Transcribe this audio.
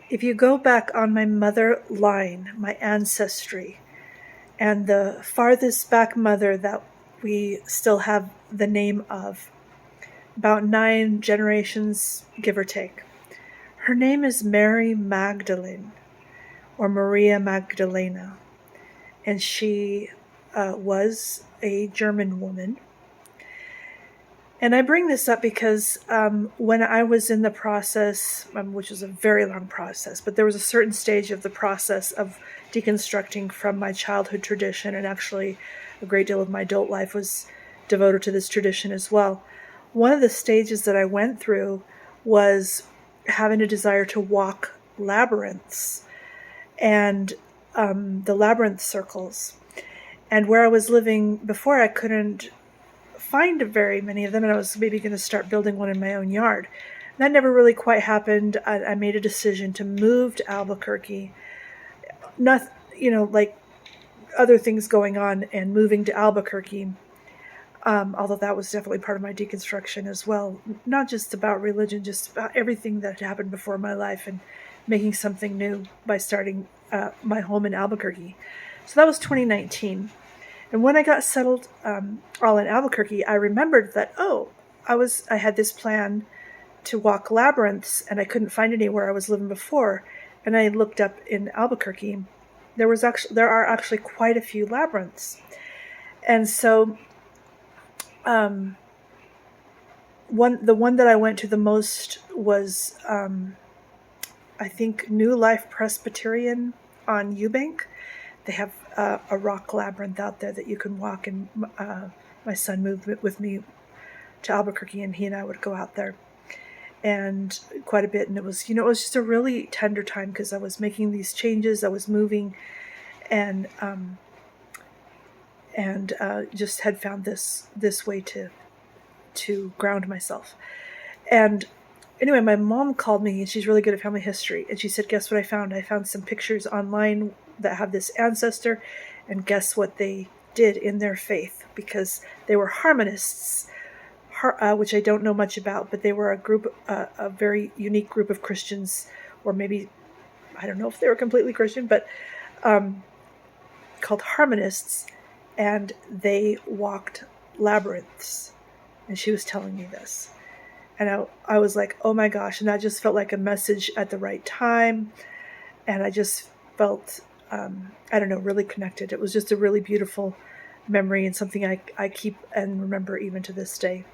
If you go back on my mother line, my ancestry, and the farthest back mother that we still have the name of, about 9 generations, give or take. Her name is Mary Magdalene, or Maria Magdalena, and she was a German woman. And I bring this up because when I was in the process, which was a very long process, but there was a certain stage of the process of deconstructing from my childhood tradition, and actually a great deal of my adult life was devoted to this tradition as well. One of the stages that I went through was having a desire to walk labyrinths and the labyrinth circles. And where I was living before, I couldn't find very many of them, and I was maybe going to start building one in my own yard. That never really quite happened. I made a decision to move to Albuquerque. Not, like other things going on, and moving to Albuquerque, although that was definitely part of my deconstruction as well. Not just about religion, just about everything that had happened before my life, and making something new by starting my home in Albuquerque. So that was 2019. And when I got settled all in Albuquerque, I remembered that, I had this plan to walk labyrinths, and I couldn't find anywhere I was living before. And I looked up in Albuquerque. There are actually quite a few labyrinths. And so the one that I went to the most was, I think, New Life Presbyterian on Eubank. They have a rock labyrinth out there that you can walk, and my son moved with me to Albuquerque, and he and I would go out there and quite a bit. And it was just a really tender time because I was making these changes, I was moving, and just had found this way to ground myself. And anyway, my mom called me, and she's really good at family history, and she said, guess what I found? I found some pictures online that have this ancestor, and guess what they did in their faith, because they were Harmonists, which I don't know much about, but they were a very unique group of Christians, or maybe, I don't know if they were completely Christian, but called Harmonists, and they walked labyrinths, and she was telling me this. And I was like, oh my gosh, and that just felt like a message at the right time, and I just felt, really connected. It was just a really beautiful memory, and something I keep and remember even to this day.